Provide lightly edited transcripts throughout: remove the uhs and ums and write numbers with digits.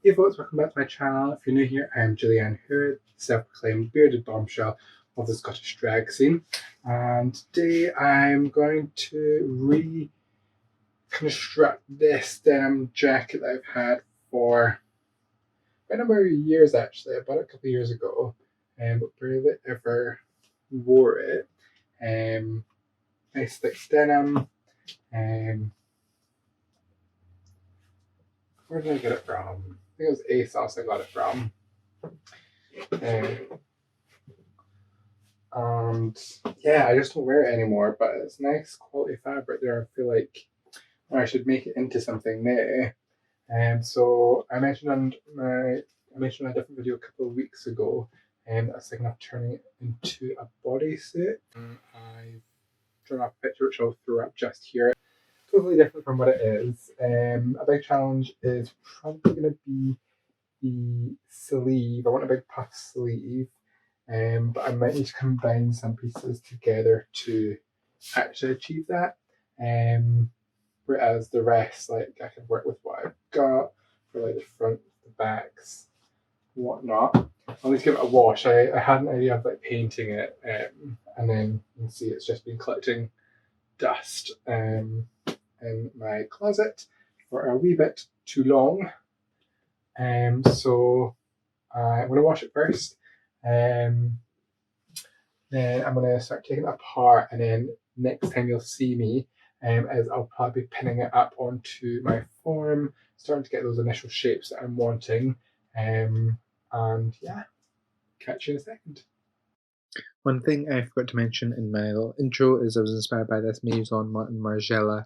Hey folks, welcome back to my channel. If you're new here, I'm Julianne Hoore, self-proclaimed bearded bombshell of the Scottish drag scene. And today I'm going to reconstruct this denim jacket that I've had for quite a number of years actually. I bought it a couple of years ago, but barely ever wore it. Nice thick denim. Where did I get it from? I think it was ASOS I got it from. And yeah, I just don't wear it anymore, but it's nice quality fabric there. I feel like I should make it into something new. And so I mentioned on a different video a couple of weeks ago, and I was thinking of turning it into a bodysuit. I've drawn up a picture which I'll throw up just here. Totally different from what it is. A big challenge is probably going to be the sleeve. I want a big puff sleeve, but I might need to combine some pieces together to actually achieve that. Whereas the rest, like I can work with what I've got for like the front, the backs, whatnot. I'll need to give it a wash. I had an idea of like painting it, and then you can see it's just been collecting dust in my closet for a wee bit too long. So I'm going to wash it first. Then I'm going to start taking it apart, and then next time you'll see me is I'll probably be pinning it up onto my form, starting to get those initial shapes that I'm wanting. And yeah, catch you in a second. One thing I forgot to mention in my little intro is I was inspired by this Maison Martin Margiela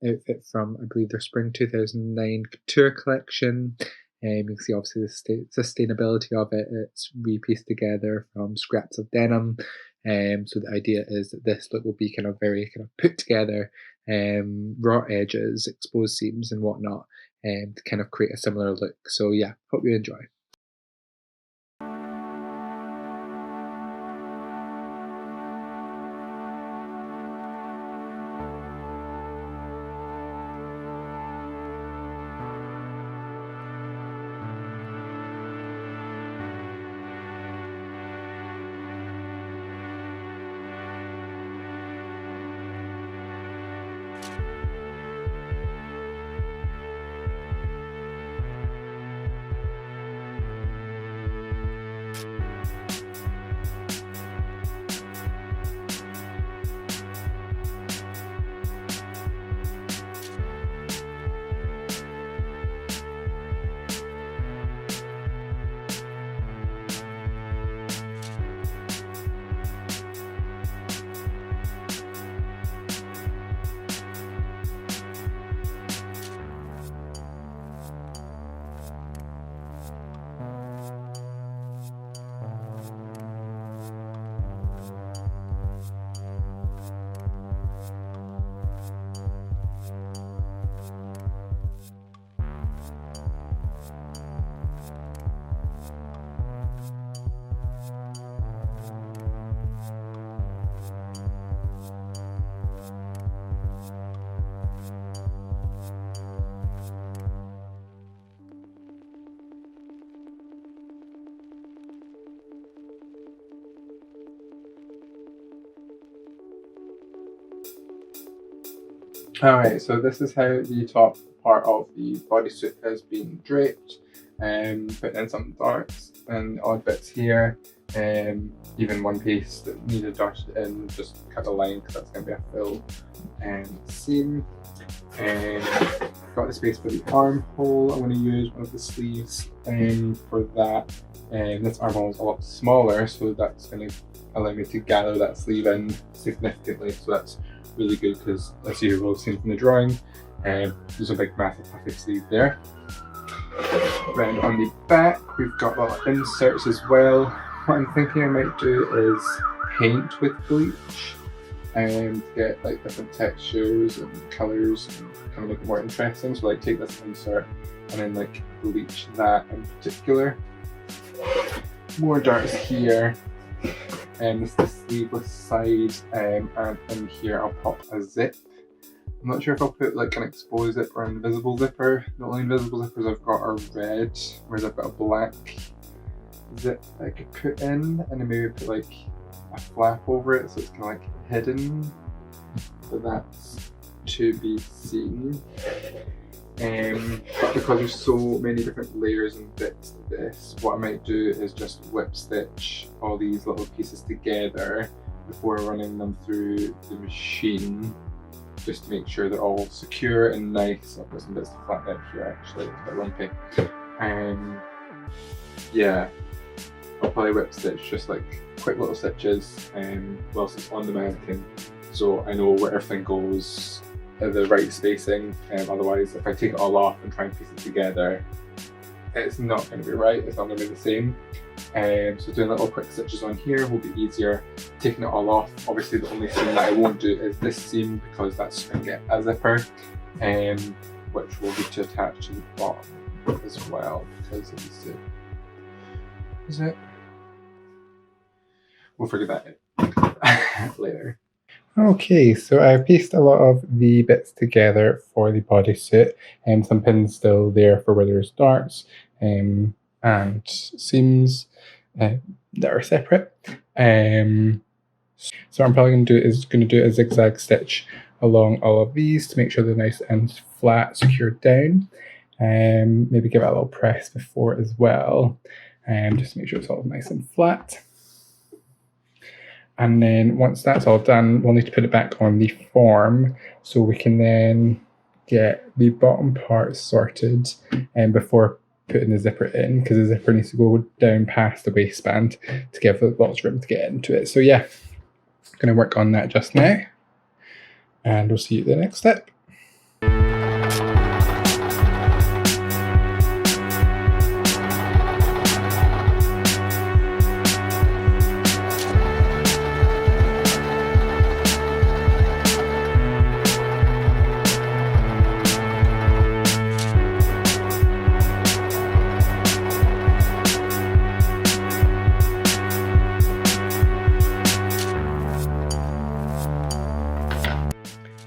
outfit from, I believe, their spring 2009 Couture Collection. You can see obviously the sustainability of it. It's repieced together from scraps of denim. So the idea is that this look will be kind of very kind of put together, raw edges, exposed seams and whatnot, to kind of create a similar look. So yeah, hope you enjoy. Alright, so this is how the top part of the bodysuit has been draped, put in some darts and odd bits here, even one piece that needed darted in, just cut a line because that's going to be a full seam. Got the space for the armhole. I'm going to use one of the sleeves for that. This armhole is a lot smaller, so that's going to allow me to gather that sleeve in significantly, so that's really good because as you will have seen from the drawing, there's a big massive puffy sleeve there. Then on the back we've got little inserts as well. What I'm thinking I might do is paint with bleach and get like different textures and colours and kind of make it more interesting. So like take this insert and then like bleach that in particular. More darts here. This is the sleeveless side, and in here I'll pop a zip I'm not sure if I'll put like an exposed zipper or an invisible zipper. The only invisible zippers I've got are red, whereas I've got a black zip that I could put in, and then maybe put like a flap over it so it's kind of like hidden, but that's to be seen. But because there's so many different layers and bits to this, what I might do is just whip stitch all these little pieces together before running them through the machine, just to make sure they're all secure and nice. I've got some bits to flatten out here actually, it's a bit lumpy. Yeah, I'll probably whip stitch just like quick little stitches whilst it's on the mannequin, so I know where everything goes at the right spacing. Otherwise, if I take it all off and try and piece it together, it's not going to be right, it's not going to be the same. So doing little quick stitches on here will be easier. Taking it all off, obviously the only seam that I won't do is this seam, because that's going to get a zipper, which will need to attach to the bottom as well, because it needs to... Is it? We'll figure that out later. Okay, so I pieced a lot of the bits together for the bodysuit, and some pins still there for where there's darts and seams that are separate. So what I'm probably going to do a zigzag stitch along all of these to make sure they're nice and flat, secured down. Maybe give it a little press before as well, just to make sure it's all nice and flat. And then once that's all done, we'll need to put it back on the form so we can then get the bottom part sorted before putting the zipper in, because the zipper needs to go down past the waistband to give lots of room to get into it. So yeah, I'm going to work on that just now, and we'll see you at the next step.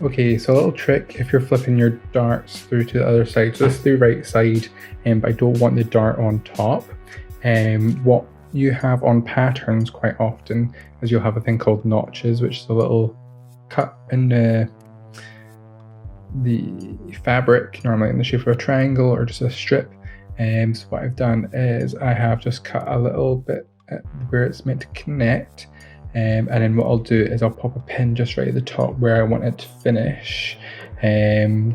Okay, so a little trick if you're flipping your darts through to the other side. So this is the right side, but I don't want the dart on top. What you have on patterns quite often is you'll have a thing called notches, which is a little cut in the fabric, normally in the shape of a triangle or just a strip. So what I've done is I have just cut a little bit at where it's meant to connect. And then what I'll do is I'll pop a pin just right at the top where I want it to finish,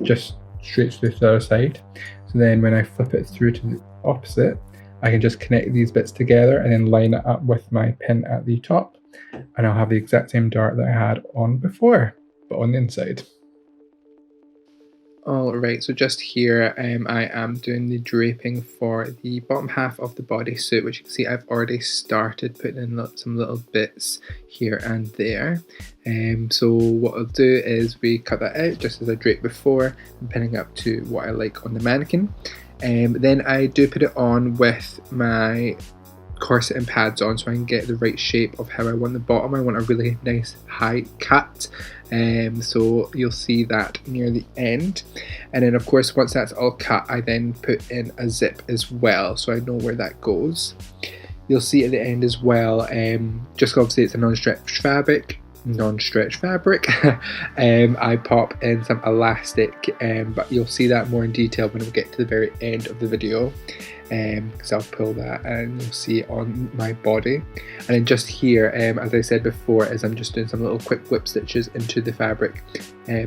just straight through to the other side. So then when I flip it through to the opposite, I can just connect these bits together and then line it up with my pin at the top, and I'll have the exact same dart that I had on before, but on the inside. Alright, so just here I am doing the draping for the bottom half of the bodysuit, which you can see I've already started putting in some little bits here and there. So what I'll do is we cut that out just as I draped before, and pinning up to what I like on the mannequin. Then I do put it on with my corset and pads on so I can get the right shape of how I want the bottom. I want a really nice high cut, so you'll see that near the end. And then of course once that's all cut, I then put in a zip as well so I know where that goes. You'll see at the end as well, just obviously it's a non-stretch fabric, I pop in some elastic, but you'll see that more in detail when we get to the very end of the video, because I'll pull that and you'll see it on my body. And then just here, as I said before, is I'm just doing some little quick whip stitches into the fabric,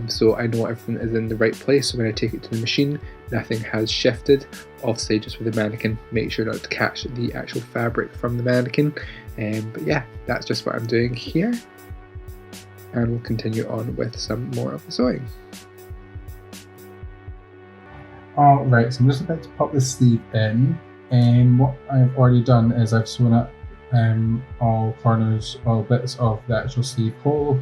so I know everything is in the right place, so when I take it to the machine nothing has shifted. Obviously just with the mannequin, make sure not to catch the actual fabric from the mannequin, but yeah, that's just what I'm doing here. And we'll continue on with some more of the sewing. Alright, so I'm just about to pop the sleeve in, and what I've already done is I've sewn up all corners, all bits of the actual sleeve hole,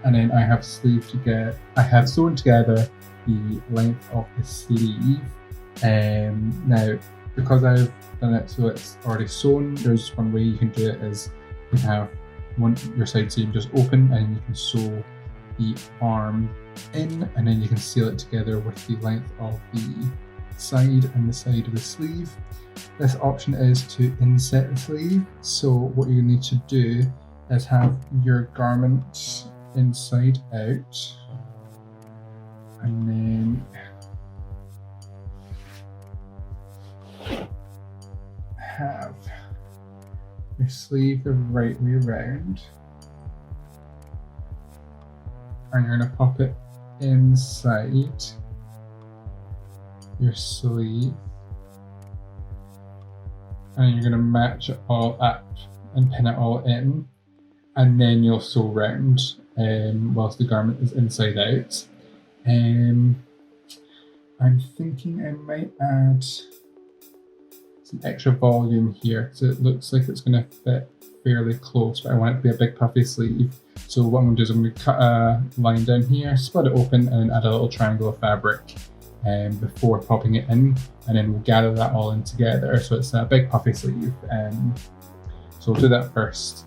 and then I have sewn together the length of the sleeve. Now, because I've done it so it's already sewn, there's one way you can do it is you can have your side seam just open and you can sew the arm in, and then you can seal it together with the length of the side and the side of the sleeve. This option is to inset the sleeve, so what you need to do is have your garment inside out, and then have your sleeve the right way around, and you're going to pop it inside your sleeve, and you're going to match it all up and pin it all in, and then you'll sew round whilst the garment is inside out. I'm thinking I might add some extra volume here, so it looks like it's going to fit fairly close, but I want it to be a big puffy sleeve. So what I'm going to do is I'm going to cut a line down here, split it open, and then add a little triangle of fabric before popping it in, and then we'll gather that all in together so it's a big puffy sleeve. So we'll do that first.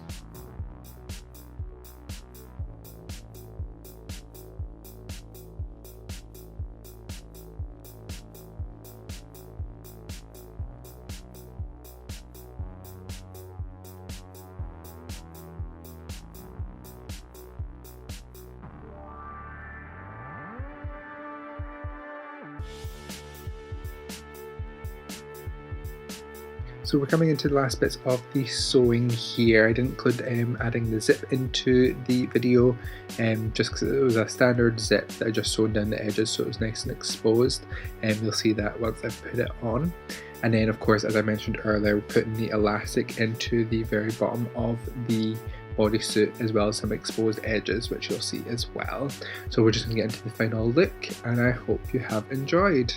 So we're coming into the last bits of the sewing here. I didn't include adding the zip into the video just because it was a standard zip that I just sewed down the edges so it was nice and exposed, and you'll see that once I put it on. And then of course, as I mentioned earlier, we're putting the elastic into the very bottom of the bodysuit, as well as some exposed edges, which you'll see as well. So we're just going to get into the final look, and I hope you have enjoyed.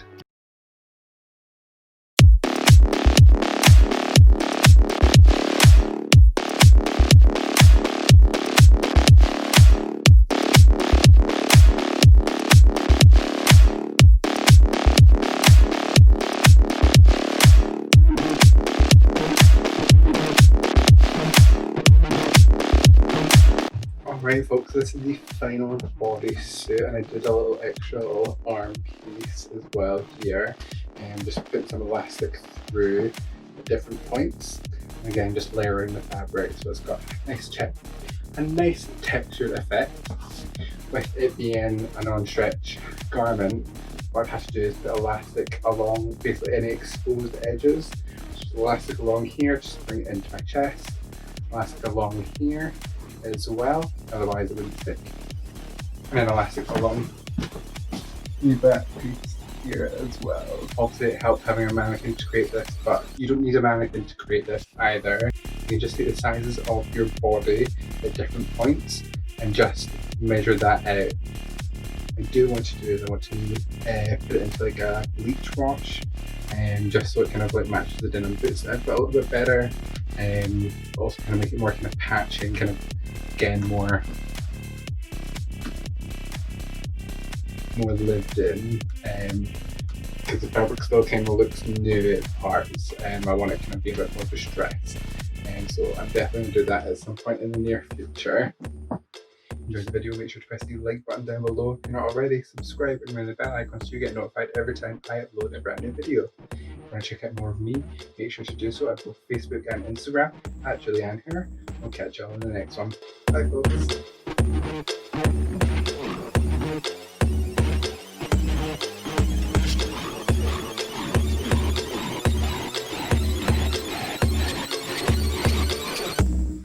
Right folks, this is the final bodysuit, and I did a little extra little arm piece as well here, and just put some elastic through at different points. And again, just layering the fabric so it's got a nice textured effect. With it being a non-stretch garment, what I've had to do is put elastic along basically any exposed edges. Just elastic along here, just bring it into my chest. Elastic along here as well, otherwise it wouldn't stick. And then elastic along the back piece here as well. Obviously it helped having a mannequin to create this, but you don't need a mannequin to create this either. You can just take the sizes of your body at different points and just measure that out. I do want to do is I want to put it into like a bleach wash, and just so it kind of like matches the denim boots a little bit better, and also kind of make it more kind of patchy and kind of again more lived in, because the fabric still kind of looks new at parts, and I want it kind of be a bit more distressed, and so I'm definitely going to do that at some point in the near future. Enjoyed the video, make sure to press the like button down below if you're not already, subscribe and ring the bell icon so you get notified every time I upload a brand new video. If you want to check out more of me, make sure to do so at both Facebook and Instagram at Julianne Hoore. I'll catch you all in the next one. Bye folks.